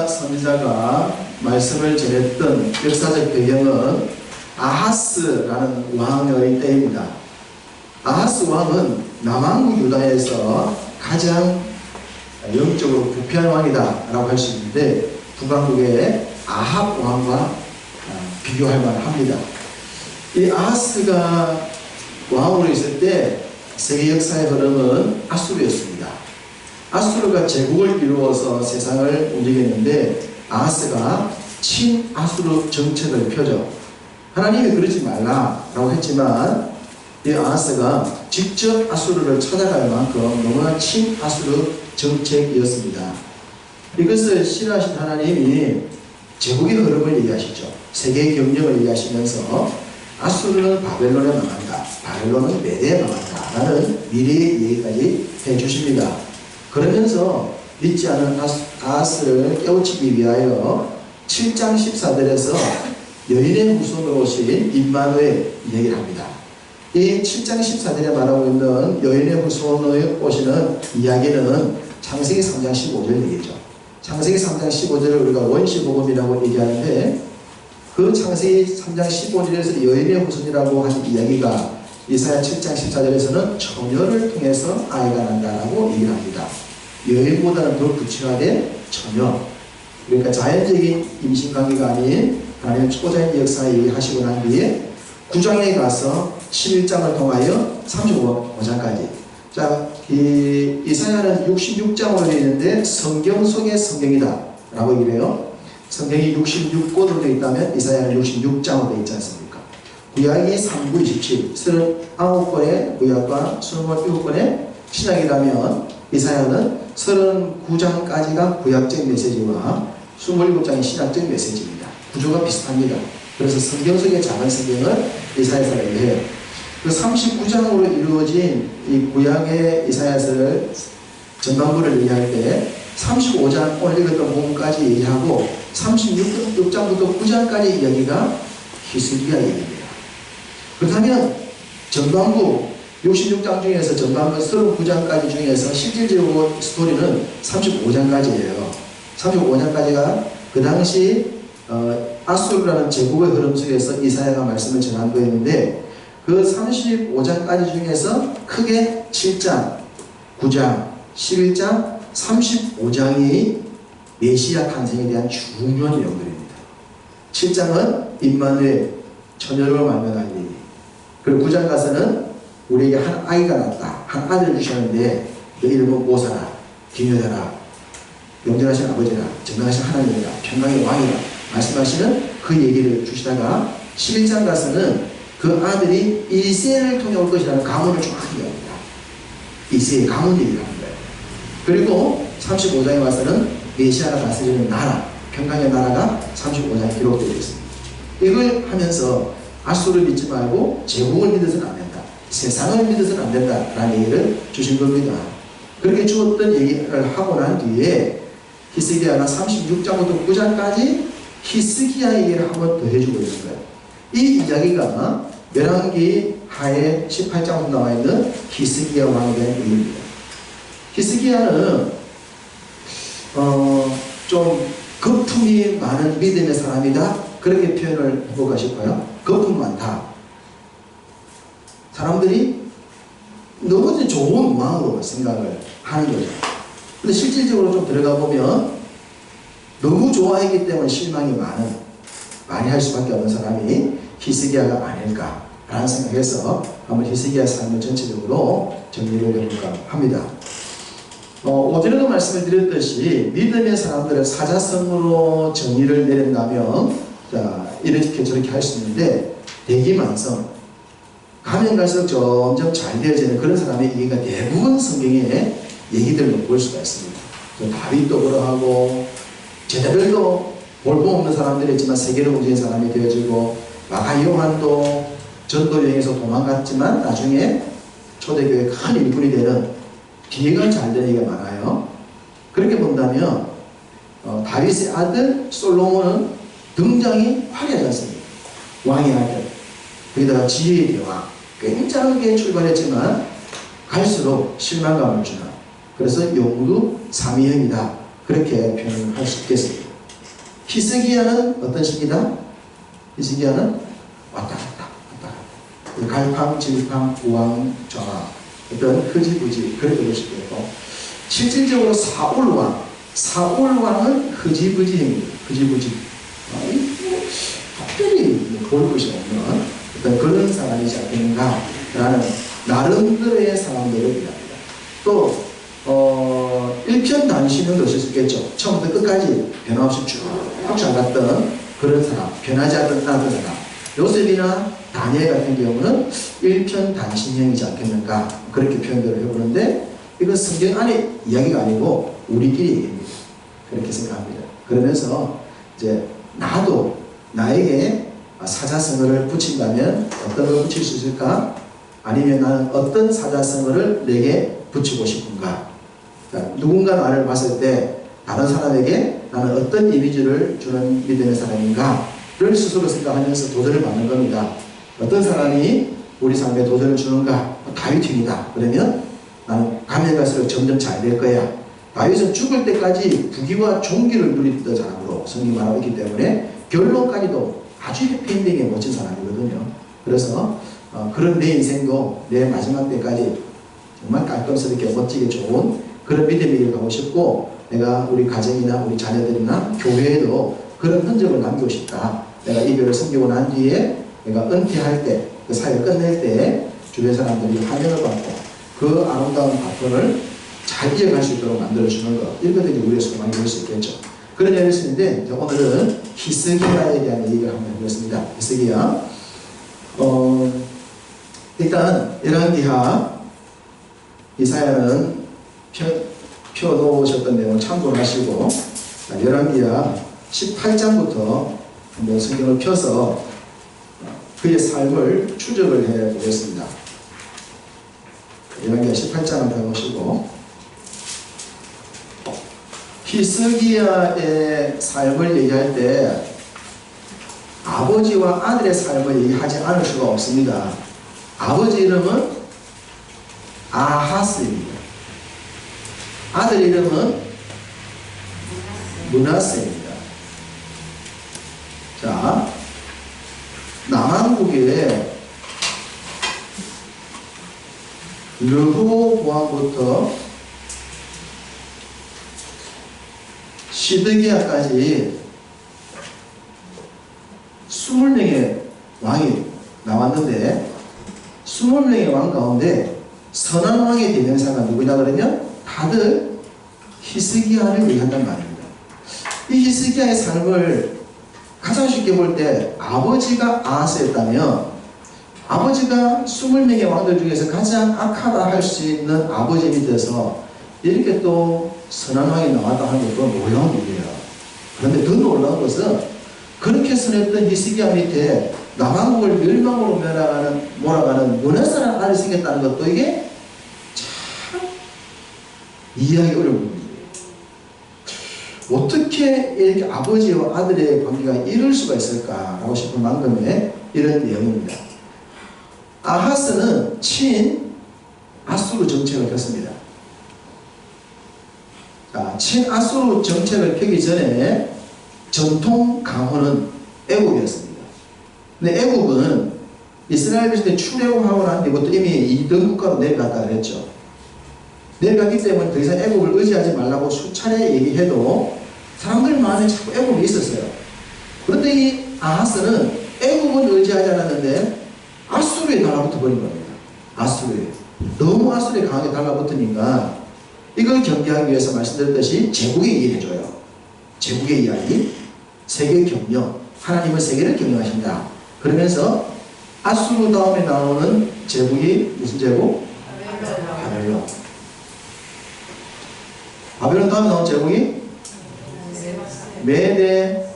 이사야 선지자가 말씀을 전했던 역사적 배경은 아하스라는 왕의 때입니다. 아하스 왕은 남왕국 유다에서 가장 영적으로 부패한 왕이다 라고 할 수 있는데, 북왕국의 아합 왕과 비교할 만합니다. 이 아하스가 왕으로 있을 때 세계 역사의 흐름은 아수르였습니다. 아수르가 제국을 이루어서 세상을 움직였는데, 아하스가 친아수르 정책을 펴죠. 하나님이 그러지 말라라고 했지만 이 아하스가 직접 아수르를 찾아갈 만큼 너무나 친아수르 정책이었습니다. 이것을 신하신 하나님이 제국의 흐름을 얘기하시죠. 세계 경쟁을 얘기하시면서 아수르는 바벨론에 망한다, 바벨론은 메대에 망한다 라는 미래의 얘기까지 해주십니다. 그러면서 믿지 않은 아하스를 깨우치기 위하여 7장 14절에서 여인의 후손으로 오신 임마누엘 얘기를 합니다. 이 7장 14절에 말하고 있는 여인의 후손으로 오시는 이야기는 창세기 3장 15절 얘기죠. 창세기 3장 15절을 우리가 원시복음이라고 얘기하는데, 그 창세기 3장 15절에서 여인의 후손이라고 하는 이야기가 이사야 7장 14절에서는 처녀를 통해서 아이가 난다라고 얘기를 합니다. 여인보다는 더 구체화된 처녀. 그러니까 자연적인 임신관계가 아닌 하나님의 초자연 역사에 얘기하시고 난 뒤에 9장에 가서 11장을 통하여 35장까지. 자, 이사야는 66장으로 되어 있는데 성경 속의 성경이다 라고 얘기를 해요. 성경이 66권으로 되어 있다면 이사야는 66장으로 되어 있지 않습니까? 구약이 3, 9, 27, 39권의 구약과 27권의 신약이라면 이사야는 39장까지가 구약적 메시지와 27장이 신약적 메시지입니다. 구조가 비슷합니다. 그래서 성경 속의 작은 성경을 이사야서라고 해요. 그 39장으로 이루어진 이 구약의 이사야서를 전반부를 얘기할 때 35장 오늘 읽었던 부분까지 얘기하고 36장부터 9장까지 이야기가 히스기야 얘기입니다. 그렇다면 전반부 66장 중에서 전반부 39장까지 중에서 실질적으로 스토리는 35장까지예요. 35장까지가 그 당시 아수르라는 제국의 흐름 속에서 이사야가 말씀을 전한 거였는데, 그 35장까지 중에서 크게 7장, 9장, 11장, 35장이 메시아 탄생에 대한 중요한 내용들입니다. 7장은 임마누엘, 처녀로 말미암은 얘기. 그리고 9장 가서는 우리에게 한 아이가 났다, 한 아들을 주셨는데 그 이름은 모사라, 기묘하라, 영전하신 아버지라, 정당하신 하나님이라, 평강의 왕이라 말씀하시는 그 얘기를 주시다가 11장 가서는 그 아들이 이세를 통해 올 것이라는 가문을 정확히 얘기합니다. 이세의 가문 얘기를 하는 거예요. 그리고 35장에 와서는 메시아가 다스리는 나라, 평강의 나라가 35장에 기록되어 있습니다. 이걸 하면서 아수를 믿지 말고 제국을 믿어서는 안 된다, 세상을 믿어서는 안 된다 라는 얘기를 주신 겁니다. 그렇게 주었던 얘기를 하고 난 뒤에 히스기야가 36장부터 9장까지 히스기야 얘기를 한번 더 해주고 있는 거예요. 이 이야기가 열왕기 하에 18장으로 나와 있는 히스기야 왕에 대한 얘기입니다. 히스기야는 좀 거품이 많은 믿음의 사람이다, 그렇게 표현을 해볼까 싶어요. 거품 많다. 사람들이 너무 좋은 마음으로 생각을 하는 거죠. 근데 실질적으로 좀 들어가 보면 너무 좋아했기 때문에 실망이 많이 할 수밖에 없는 사람이 히스기야가 아닐까라는 생각에서 한번 히스기야 삶을 전체적으로 정리를 해볼까 합니다. 오전에도 말씀을 드렸듯이 믿음의 사람들을 사자성으로 정의를 내린다면 이렇게 저렇게 할 수 있는데, 대기만성, 가면 갈수록 점점 잘 되어지는 그런 사람의 얘기가 대부분 성경의 얘기들로 볼 수가 있습니다. 다윗도 그러하고, 제자들도 볼품없는 사람들이었지만 세계를 움직인 사람이 되어지고, 마가 요한도 전도 여행에서 도망갔지만 나중에 초대교회 큰 일꾼이 되는, 뒤가 잘 되는 얘기가 많아요. 그렇게 본다면 다윗의 아들 솔로몬은 등장이 화려하지 않습니다. 왕의 아들, 거기다가 지혜의 대왕, 굉장하게 출발했지만 갈수록 실망감을 주는, 그래서 용두 삼위형이다, 그렇게 표현을 할 수 있겠습니다. 히스기야는 어떤 시기다? 히스기야는 왔다 갔다 갈팡질팡 우왕좌왕 어떤 흐지부지 그렇게 볼 수 있고, 실질적으로 사울왕은 흐지부지입니다. 흐지부지. 특별히 볼 것이 없는 어떤 그런 사람이지 않겠는가라는 나름대로의 사람들을 얘기합니다. 또 일편단심은 것일 수 있겠죠. 처음부터 끝까지 변함없이 쭉 자랐던 그런 사람, 변하지 않던 사람. 요셉이나 다니엘 같은 경우는 일편단심형이지 않겠는가, 그렇게 표현들을 해보는데, 이건 성경 안에 이야기가 아니고 우리끼리 얘기입니다. 그렇게 생각합니다. 그러면서 이제 나도 나에게 사자성어를 붙인다면 어떤 걸 붙일 수 있을까? 아니면 나는 어떤 사자성어를 내게 붙이고 싶은가? 그러니까 누군가 나를 봤을 때 다른 사람에게 나는 어떤 이미지를 주는 믿음의 사람인가를 스스로 생각하면서 도전을 받는 겁니다. 어떤 사람이 우리 삶에 도전을 주는가? 다윗입니다. 그러면 나는 가면 갈수록 점점 잘 될 거야. 다윗은 죽을 때까지 부귀와 존귀를 누리던 사람으로 성경이 말하고 있기 때문에 결론까지도 아주 해피엔딩의 멋진 사람이거든요. 그래서 그런 내 인생도 내 마지막 때까지 정말 깔끔스럽게 멋지게 좋은 그런 믿음의 길을 가고 싶고, 내가 우리 가정이나 우리 자녀들이나 교회에도 그런 흔적을 남기고 싶다. 내가 이 교회를 섬기고 난 뒤에 내가 은퇴할 때, 그 사역을 끝낼 때 주변 사람들이 환영을 받고 그 아름다운 바톤을 잘 이어갈 수 있도록 만들어주는 것, 이런 것들이 우리의 소망이 될 수 있겠죠. 그런 얘기였는데, 오늘은 히스기야에 대한 얘기를 한번 해보겠습니다. 히스기야. 일단 열왕기하 이사야는 펴놓으셨던 내용을 참고를 하시고, 열왕기하 18장부터 한번 성경을 펴서 그의 삶을 추적을 해 보겠습니다. 열왕기하 18장을 펴보시고, 히스기야의 삶을 얘기할 때 아버지와 아들의 삶을 얘기하지 않을 수가 없습니다. 아버지 이름은 아하스입니다. 아들 이름은 므낫세입니다. 자, 남왕국의 르호보암부터 시드기야까지 20명의 왕이 나왔는데, 20명의 왕 가운데 선한 왕의 대명사가 누구냐 그러면 다들 히스기야를 얘기한단 말입니다. 이 히스기야의 삶을 가장 쉽게 볼 때 아버지가 아하스였다면, 아버지가 20명의 왕들 중에서 가장 악하다 할 수 있는 아버지 밑에서 이렇게 또 선한 왕이 나왔다 하는 것도 놀라운 일이에요. 그런데 더 놀라운 것은 그렇게 선했던 히스기야 밑에 남왕국을 멸망으로 몰아가는 므낫세라는 아들이 생겼다는 것도 이게 참 이해하기 어려운 부분이에요. 어떻게 이렇게 아버지와 아들의 관계가 이럴 수가 있을까라고 싶은 만큼의 이런 내용입니다. 아하스는 친 아수르 정책을 폈습니다. 친 아수르 정책을 펴기 전에 전통 강호는 애국이었습니다. 근데 애국은 이스라엘 백성들이 출애굽하고 난 뒤부터 이미 2등 국가로 내려갔다 그랬죠. 내려갔기 때문에 더 이상 애국을 의지하지 말라고 수차례 얘기해도 사람들 마음에 자꾸 애국이 있었어요. 그런데 이 아하스는 애국은 의지하지 않았는데 아수르에 달라붙어 버린 겁니다. 아수르에. 너무 아수르에 강하게 달라붙으니까 이걸 경계하기 위해서 말씀드렸듯이 제국의 얘기를 해줘요. 제국의 이야기, 세계 경영, 하나님은 세계를 경영하신다. 그러면서 아수르 다음에 나오는 제국이 무슨 제국? 바벨론. 바벨론 다음에 나온 제국이 메데,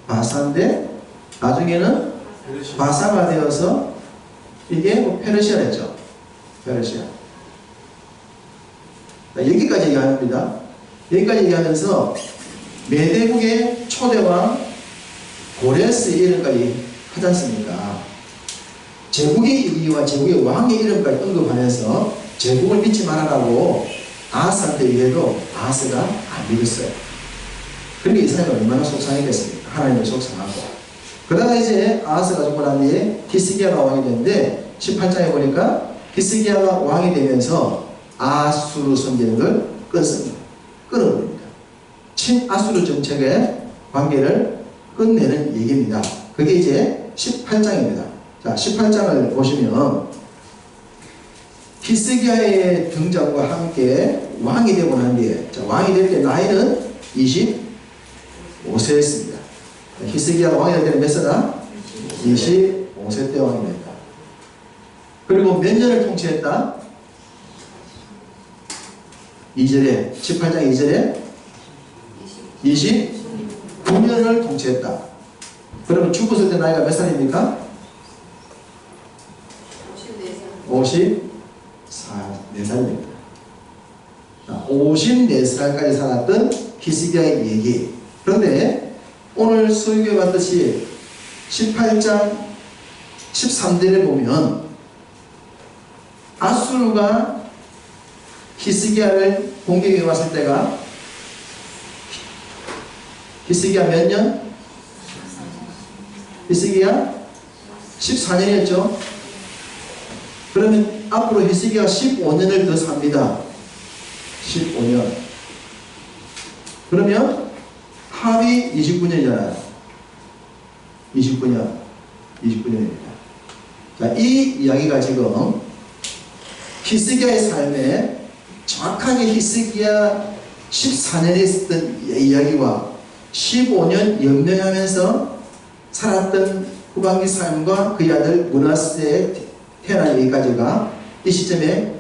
바산데, 나중에는 바사가 되어서 이게 페르시아랬죠. 페르시아. 여기까지 얘기합니다. 여기까지 얘기하면서 메대국의 초대왕 고레스 이름까지 하지 않습니까? 제국의 이기와 제국의 왕의 이름까지 언급하면서 제국을 믿지 말아라고 아하스한테 얘기해도 아하스가 안 믿었어요. 그러니까 이스라엘이 얼마나 속상했겠습니까? 하나님을 속상하고. 그러다가 이제 아하스가 죽고 난 뒤에 히스기야가 왕이 되는데 18장에 보니까 히스기야가 왕이 되면서 아수르 선지를 끊습니다. 끊어버립니다. 친아수르 정책의 관계를 끝내는 얘기입니다. 그게 이제 18장입니다. 자, 18장을 보시면 히스기야의 등장과 함께 왕이 되고 난 뒤에, 자, 왕이 될 때 나이는 25세였습니다. 히스기야가 왕이 될 때는 몇 세다? 25세 때 왕이 됐다. 그리고 몇 년을 통치했다? 2절에, 18장 2절에 29년을 통치했다. 그러면 죽었을 때 나이가 몇 살입니까? 54살입니다. 54살까지 살았던 히스기야의 얘기. 그런데 오늘 수요일에 봤듯이 18장 13절에 보면 아수르가 히스기야를 공격해 왔을 때가 히스기야 몇 년? 히스기야 14년이었죠. 그러면 앞으로 히스기야가 15년을 더 삽니다. 15년. 그러면 합이 29년이잖아요. 29년입니다. 자, 이 이야기가 지금 히스기야의 삶에 정확하게 히스기야 14년에 있었던 이야기와 15년 연명하면서 살았던 후반기 삶과 그의 아들 므낫세에 태어난 얘기까지가 이 시점에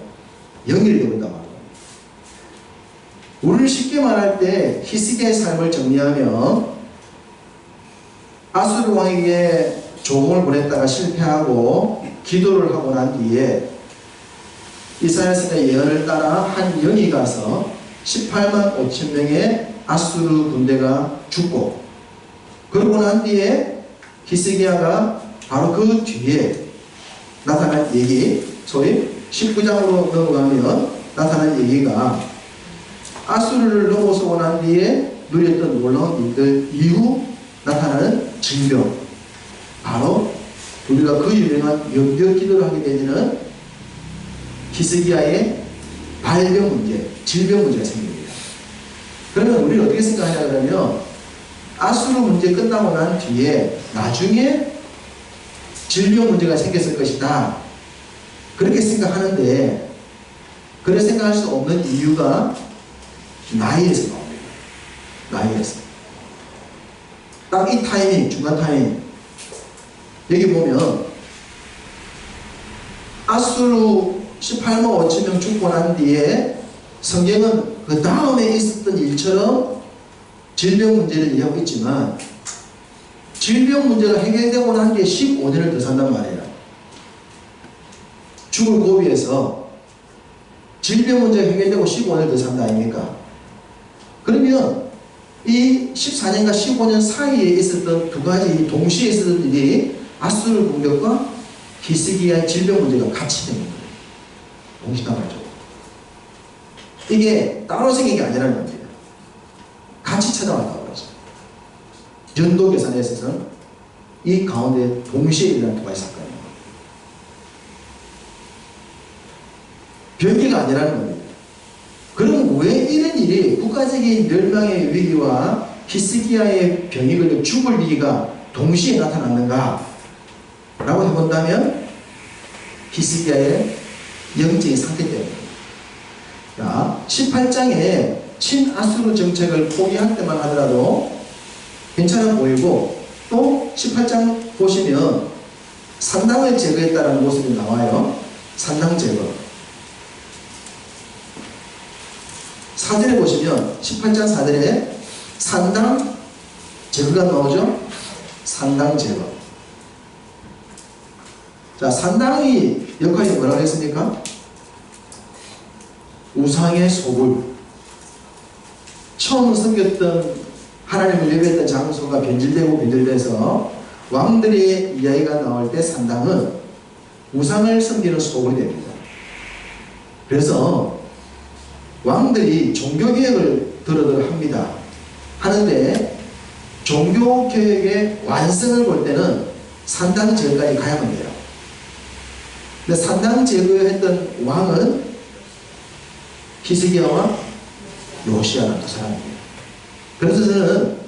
연결이 되고 있단 말이에요. 우리를 쉽게 말할 때 히스기야의 삶을 정리하면 아수르 왕에게 조공을 보냈다가 실패하고 기도를 하고 난 뒤에 이사야 선지자의 예언을 따라 한 영이 가서 18만 5천 명의 아수르 군대가 죽고, 그러고 난 뒤에 히스기야가 바로 그 뒤에 나타난 얘기, 소위 19장으로 넘어가면 나타난 얘기가 아수르를 넘어서고 난 뒤에 누렸던 놀라운 일들 이후 나타나는 징병, 바로 우리가 그 유명한 연벽 기도를 하게 되는 히스기야의 발병 문제, 질병 문제가 생깁니다. 그러면 우리는 어떻게 생각하냐 그러면 아수르 문제 끝나고 난 뒤에 나중에 질병 문제가 생겼을 것이다, 그렇게 생각하는데, 그렇게 생각할 수 없는 이유가 나이에서 나옵니다. 나이에서. 딱 이 타이밍, 중간 타이밍. 여기 보면 아수르 18만 5천 명 죽고 난 뒤에 성경은 그 다음에 있었던 일처럼 질병 문제를 이해하고 있지만, 질병 문제가 해결되고 난 뒤에 15년을 더 산단 말이에요. 죽을 고비에서 질병 문제가 해결되고 15년을 더 산다 아닙니까? 그러면 이 14년과 15년 사이에 있었던 두 가지 동시에 있었던 일이 아수르 공격과 히스기야의 질병 문제가 같이 되는 거예요. 동시다발적으로. 이게 따로 생긴 게 아니라는 겁니다. 같이 찾아왔다고 그러죠. 연도 계산에 있어서는 이 가운데 동시에 일어난 두 가지 사건입니다. 별개가 아니라는 겁니다. 그럼 왜 이런 일이 국가적인 멸망의 위기와 히스기야의 병이 걸려 죽을 위기가 동시에 나타났는가 라고 해본다면 히스기야의 영적인 상태 때문입니다. 자, 18장에 친아수르 정책을 포기할 때만 하더라도 괜찮아 보이고, 또 18장 보시면 산당을 제거했다는 모습이 나와요. 산당 제거. 4절에 보시면 18장 4절에 산당 제거가 나오죠. 산당 제거. 자, 산당의 역할이 뭐라고 했습니까? 우상의 소굴. 처음 섬겼던 하나님을 예배했던 장소가 변질되고 변질돼서 왕들의 이야기가 나올 때 산당은 우상을 섬기는 소굴이 됩니다. 그래서 왕들이 종교개혁을 들어들 합니다. 하는데 종교개혁의 완성을 볼 때는 산당 제거까지 가야만 돼요. 근데 산당 제거했던 왕은 히스기야와 요시야라는 두 사람이에요. 그래서 저는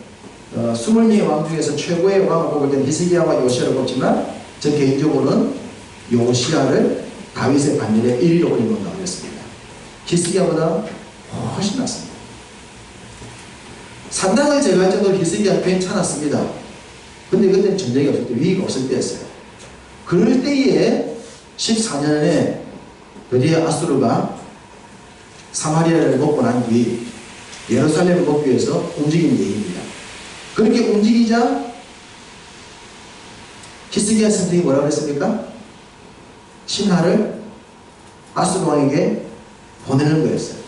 20명의 왕 중에서 최고의 왕을 뽑을 때는 히스기야와 요시야를 뽑지만 저 개인적으로는 요시야를 다윗의 반열에 1위로 올려놓는다고 했습니다. 히스기야보다 훨씬 낫습니다. 산당을 제거할 정도로 히스기야 괜찮았습니다. 근데 그때는 전쟁이 없을 때, 위기가 없을 때였어요. 그럴 때에 14년에 드디어 아수르가 사마리아를 먹고 난 뒤 예루살렘을 먹기 위해서 움직인 얘기입니다. 그렇게 움직이자 히스기야 선생이 뭐라고 했습니까? 신하를 아수르 왕에게 보내는 거였어요.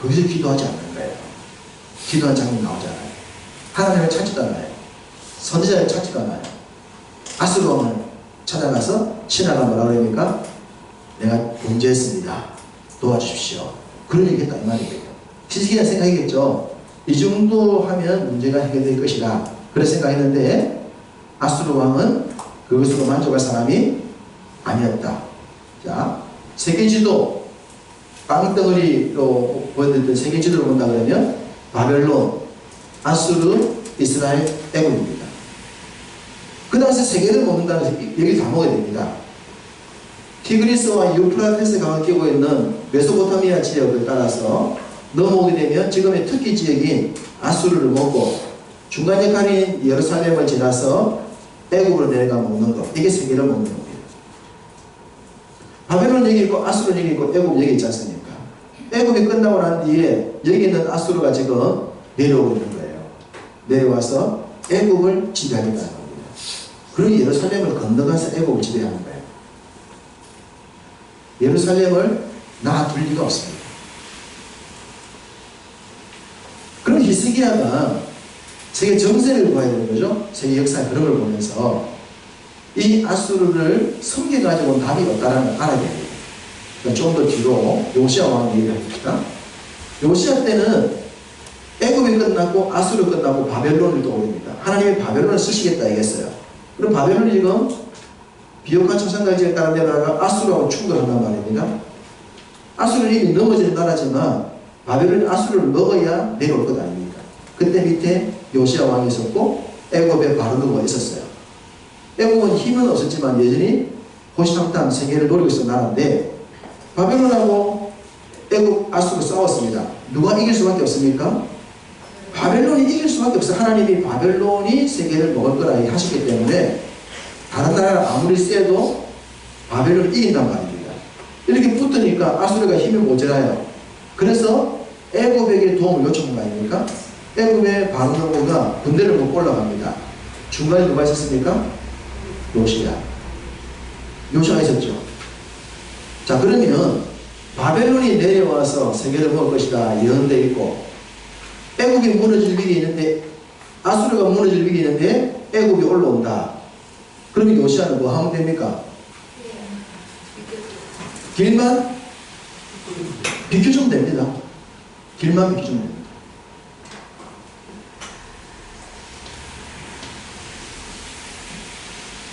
거기서 기도하지 않는 거예요. 기도한 장면 나오잖아요. 하나님을 찾지도 않아요. 선지자를 찾지도 않아요. 아수르 왕을 찾아가서 신하가 뭐라고 그럽니까? 내가 범죄했습니다. 도와주십시오. 그런 얘기 했다 이 말이에요. 히스기야 생각이겠죠. 이 정도 하면 문제가 해결될 것이다. 그런 생각했는데 아수르 왕은 그것으로 만족할 사람이 아니었다. 자, 세계지도 빵덩어리로 보여드렸던 세계지도를 본다 그러면 바벨론, 아수르, 이스라엘, 애굽입니다. 그 당시 세계를 먹는다는 여기 다 먹어야 됩니다. 티그리스와 유프라테스 강을 끼고 있는 메소포타미아 지역을 따라서 넘어오게 되면 지금의 터키 지역인 아수르를 먹고 중간 역할인 예루살렘을 지나서 애굽으로 내려가 먹는 것. 이게 세계를 먹는 겁니다. 바벨론 여기 있고 아수르 여기 있고 애굽 여기 있지 않습니까? 애굽이 끝나고 난 뒤에 여기 있는 아수르가 지금 내려오고 있는 거예요. 내려와서 애굽을 지배하겠다는 겁니다. 그리고 예루살렘을 건너가서 애굽을 지배하는 거예요. 예루살렘을 놔둘 리가 없습니다. 그럼 히스기야가 세계 정세를 봐야 되는 거죠. 세계 역사의 흐름을 보면서 이 아수르를 섬겨가지고 답이 없다는 걸 알아야 됩니다. 그러니까 좀 더 뒤로 요시야 왕 얘기를 합니다. 요시야 때는 애굽이 끝났고 아수르 끝나고 바벨론을 또 올립니다. 하나님이 바벨론을 쓰시겠다 얘기했어요. 그럼 바벨론이 지금 비옥한 초상가지에 따른 데다가 아수르하고 충돌한단 말입니다. 아수르는 이미 넘어지는 나라지만 바벨론이 아수르를 먹어야 내려올 것 아닙니까? 그때 밑에 요시야 왕이 있었고 애굽에 바르느가 있었어요. 애굽은 힘은 없었지만 여전히 호시탐탐 세계를 노리고 있었던 나라인데 바벨론하고 애굽 아수르가 싸웠습니다. 누가 이길 수밖에 없습니까? 바벨론이 이길 수밖에 없어요. 하나님이 바벨론이 세계를 먹을 거라 하셨기 때문에 다른 나라가 아무리 세도 바벨론이 이긴단 말입니다. 이렇게 붙으니까 아수르가 힘이 모자라요. 그래서 애굽에게 도움을 요청한 거 아닙니까? 애굽의 바르느고가 군대를 먹고 올라갑니다. 중간에 누가 있었습니까? 요시야. 요시야가 있었죠. 자, 그러면 바벨론이 내려와서 세계를 먹을 것이다 예언되어 있고 애굽이 무너질 위기 있는데 아수르가 무너질 위기 있는데 애굽이 올라온다. 그러면 요시야는 뭐 하면 됩니까? 길만 비켜주면 됩니다. 길만 비켜주면 됩니다.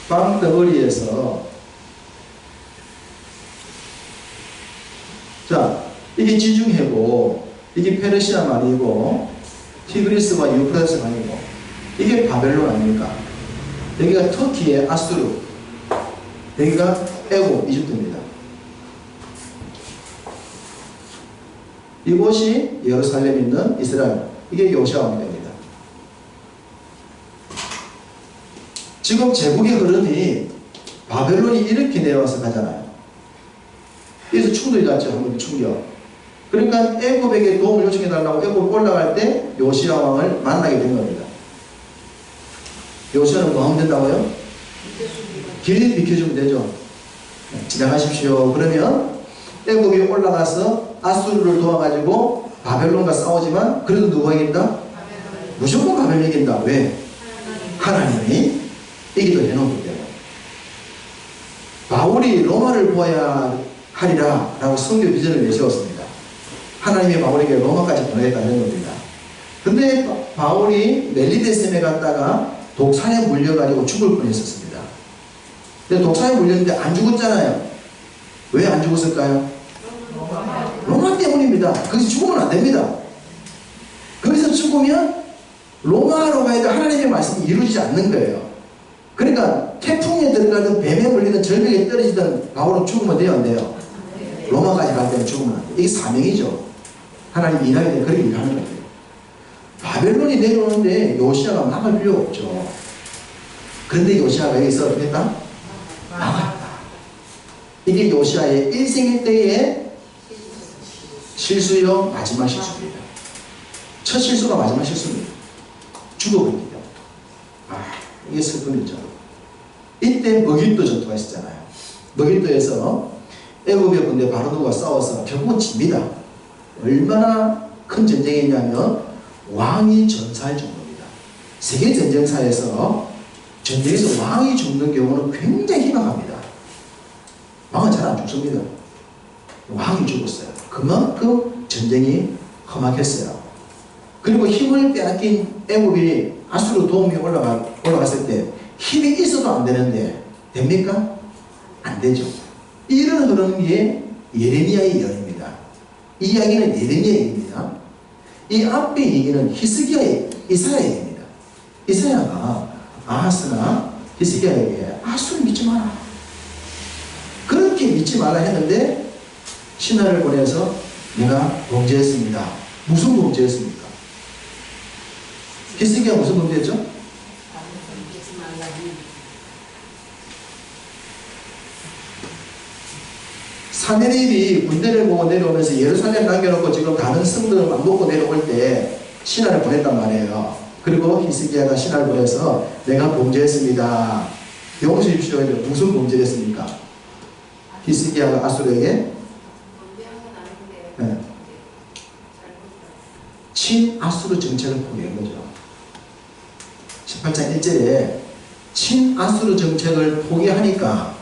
빵덩어리에서 자, 이게 지중해고 이게 페르시아 말이고 티그리스와 유프라테스 말이고 이게 바벨론 아닙니까? 여기가 터키의 아수르, 여기가 애굽, 이집트입니다. 이곳이 예루살렘에 있는 이스라엘, 이게 요시야 왕이 됩니다. 지금 제국의 흐름이 바벨론이 이렇게 내려와서 가잖아요. 여기서 충돌이 났죠. 한번 충격. 그러니까 애굽에게 도움을 요청해달라고 애굽 올라갈 때 요시야 왕을 만나게 된 겁니다. 요시야는 뭐 하면 된다고요? 길 비켜주면 되죠. 지나가십시오. 그러면 애굽이 올라가서 아수르를 도와가지고 바벨론과 싸우지만 그래도 누가 이긴다? 무조건 바벨론이 이긴다. 왜? 하나님이 이기도 해놓기 때문에. 바울이 로마를 보아야 하리라 라고 성교 비전을 내세웠습니다. 하나님이 바울에게 로마까지 보내겠다는 겁니다. 근데 바울이 멜리데셈에 갔다가 독사에 물려가지고 죽을 뻔했었습니다. 근데 독사에 물렸는데 안 죽었잖아요. 왜 안 죽었을까요? 로마 때문입니다. 거기서 죽으면 안 됩니다. 거기서 죽으면 로마로 가야 돼 하나님의 말씀이 이루어지지 않는 거예요. 그러니까 태풍에 들어가든 뱀에 물리든 절벽에 떨어지든 바울은 죽으면 돼요, 안 돼요? 로마까지 갈 때는 죽으면 안 돼요. 이게 사명이죠. 하나님이 일하게 되면 그렇게 일하는 거예요. 바벨론이 내려오는데 요시아가 막을 필요가 없죠. 그런데 요시아가 여기서 어떻게 했다? 막았다. 이게 요시아의 일생일대의 실수요 마지막 실수입니다. 첫 실수가 마지막 실수입니다. 죽어버립니다. 이게 슬픔이죠. 이때 머깃도 전투가 있었잖아요. 머깃도에서 애굽의 군대 바로누가 싸워서 결국은 집니다. 얼마나 큰 전쟁이냐면 왕이 전사할 정도입니다. 세계 전쟁사에서 전쟁에서 왕이 죽는 경우는 굉장히 희박합니다. 왕은 잘 안 죽습니다. 왕이 죽었어요. 그만큼 전쟁이 험악했어요. 그리고 힘을 빼앗긴 애굽이 아수르 도움이 올라갔을 때 힘이 있어도 안 되는데 됩니까? 안 되죠. 이런 흐름이 예레미야의 예언입니다. 이 이야기는 예레미야의 얘기입니다. 이 앞에 얘기는 히스기야의 이사야의 얘기입니다. 이사야가 아하스나 히스기야에게 아수르 믿지 마라. 그렇게 믿지 말라 했는데 신하를 보내서 내가 범죄했습니다. 무슨 범죄했습니까? 히스기야 무슨 범죄했죠? 사내립이 군대를 보고 내려오면서 예루살렘 남겨놓고 지금 다른 성들을 막 먹고 내려올 때 신하를 보냈단 말이에요. 그리고 히스기야가 신하를 보내서 내가 범죄했습니다. 용서해 주십시오. 무슨 범죄를 했습니까? 히스기야가 아수르에게 친아수르 정책을 포기한 거죠. 18장 1절에 친아수르 정책을 포기하니까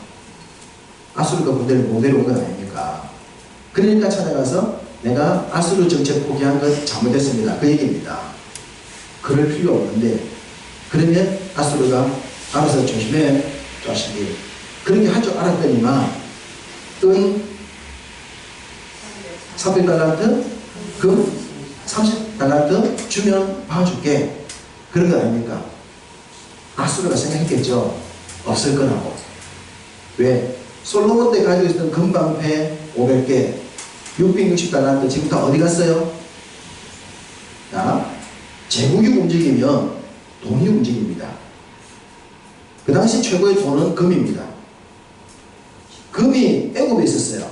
아수르가 군대를 못 내려온 건 아닙니까? 그러니까 찾아가서 내가 아수르 정책 포기한 건 잘못했습니다. 그 얘기입니다. 그럴 필요 없는데 그러면 아수르가 알아서 조심해 자식이 그렇게 할 줄 알았더니만 은 300달란트 금 30달란트 주면 봐줄게 그런 거 아닙니까? 아수르가 생각했겠죠. 없을 거라고. 왜? 솔로몬 때 가지고 있었던 금방패 500개 660달란트 지금 다 어디 갔어요? 자, 제국이 움직이면 돈이 움직입니다. 그 당시 최고의 돈은 금입니다. 금이 애굽에 있었어요.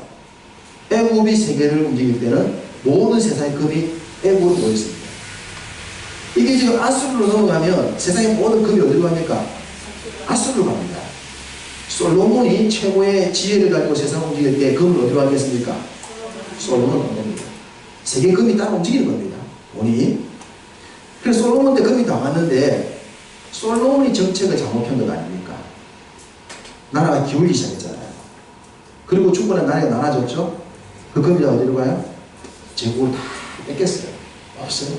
애굽이 세계를 움직일 때는 모든 세상의 금이 애굽으로 모였습니다. 이게 지금 아수르로 넘어가면 세상의 모든 금이 어디로 갑니까? 아수르로 갑니다. 솔로몬이 최고의 지혜를 가지고 세상을 움직일 때 금을 어디로 하겠습니까? 솔로몬은 겁니다. 세계 금이 따로 움직이는 겁니다. 돈이. 그래서 솔로몬 때 금이 다 왔는데 솔로몬이 정책을 잘못한 것 아닙니까? 나라가 기울기 시작했잖아요. 그리고 중간에 나라가 나눠졌죠? 그 금이 다 어디로 가요? 제국을 다 뺏겼어요. 없어요.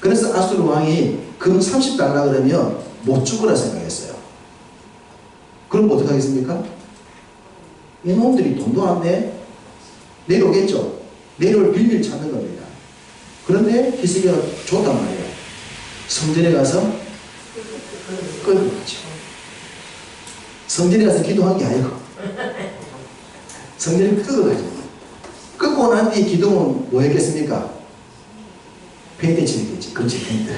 그래서 아수르 왕이 금 30달러 그러면 못 죽으라 생각했어요. 그럼 어떻게 하겠습니까? 이놈들이 돈도 안 내? 내려오겠죠? 내려올 빌미를 찾는 겁니다. 그런데 히스기야가 좋단 말이에요. 성전에 가서 끌고 가죠. 성전에 가서 기도한 게 아니고 성전에 끌고 가죠. 끌고 난 뒤에 기도는 뭐 했겠습니까? 팽대 치겠지. 그렇지, 팽대.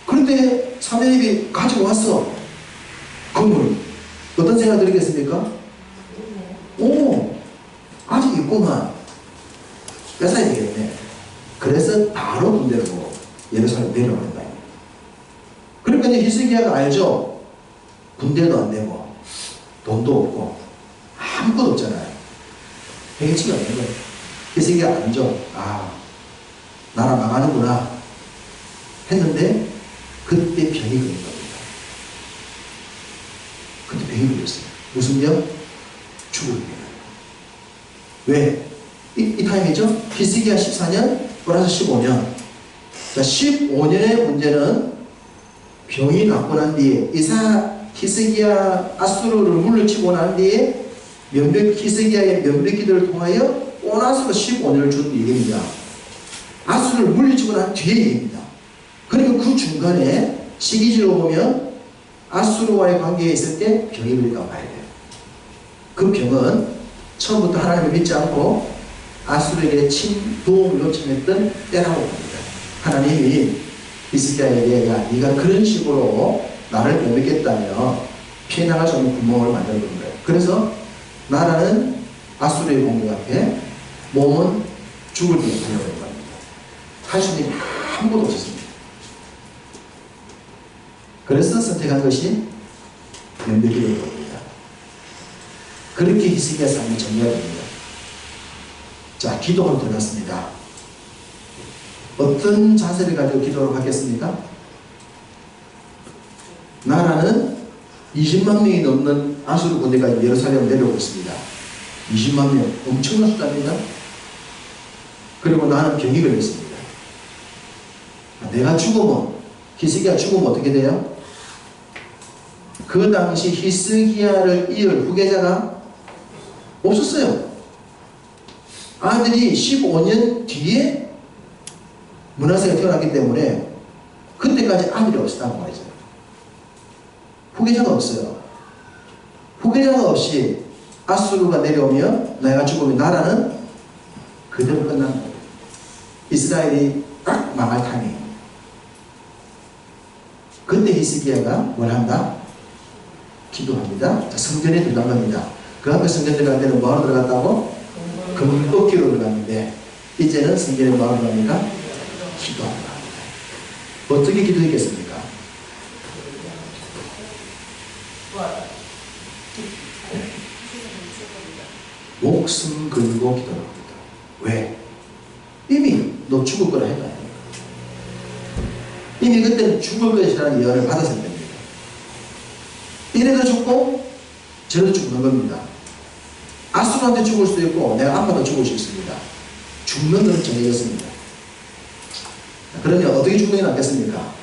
그런데 사내립이 가지고 왔어. 건물. 어떤 생각 들겠습니까? 오, 아직 있구만. 뺏어야 되겠네. 그래서 바로 군대를 보고 예루살렘 내려오는 거예요. 그러니까 이제 히스기야가 알죠? 군대도 안 되고 돈도 없고 아무것도 없잖아요. 해결치가 없는 거예요. 히스기야 알죠? 아, 나라 망하는구나 했는데 그때 병이 걸린 겁니다. 그때 병이 걸렸어요. 무슨 병? 죽을 병. 왜? 이 타임이죠. 히스기야 14년 플러스 15년. 자, 15년의 문제는 병이 낫고 난 뒤에 히스기야 아수르를 물리치고 난 뒤에 히스기야의 면벽기들을 통하여 오나스가 15년을 준 얘기입니다. 아수르를 물리치고 난 뒤에 얘기입니다. 그리고 그 중간에 시기지로 보면 아수르와의 관계에 있을 때 병이 걸렸다고 봐야 돼요. 그 병은 처음부터 하나님을 믿지 않고 아수르에게 도움을 요청했던 때라고 봅니다. 하나님이 히스기야에게 야, 네가 그런 식으로 나를 못 믿겠다며 피해 나갈 수 없는 구멍을 만든 거예요. 그래서 나라는 아수르의 공격 앞에, 몸은 죽을 때 달려버린 겁니다. 할 수 있는 게 아무것도 없었습니다. 그래서 선택한 것이 면벽기를 겁니다. 그렇게 히스기야 삶이 정리가 됩니다. 자, 기도로 들어갔습니다. 어떤 자세를 가지고 기도를 하겠습니까? 나라는 20만 명이 넘는 아수르 군대가 예루살렘을 내려오고 있습니다. 20만 명, 엄청난 숫자입니다. 그리고 나는 병이 걸렸습니다. 내가 죽으면, 히스기야 죽으면 어떻게 돼요? 그 당시 히스기야를 이을 후계자가 없었어요. 아들이 15년 뒤에 므낫세가 태어났기 때문에 그때까지 아들이 없었다고 말이죠. 후계자가 없어요. 후계자가 없이 아수르가 내려오면 내가 죽으면 나라는 그대로 끝나는 거예요. 이스라엘이 딱 망할 타이밍. 그때 히스기야가 뭘 한다? 기도합니다. 자, 성전에 들어간 겁니다. 그 앞에 성전 들어갈 때는 뭐하러 들어갔다고? 금토끼로 들어갔는데 이제는 성전에 뭐하러 들어갑니까? 기도하러 갑니다. 어떻게 기도했겠습니까? 목숨 걸고 기도합니다. 왜? 이미 너 죽을 거라 했다. 이미 그때는 죽을 것이라는 예언을 받았을 때입니다. 이래도 죽고 저래도 죽는 겁니다. 아수르한테 죽을 수도 있고 내가 아파도 죽을 수 있습니다. 죽는 건 정해졌습니다. 그러면 어떻게 죽는 게 낫겠습니까?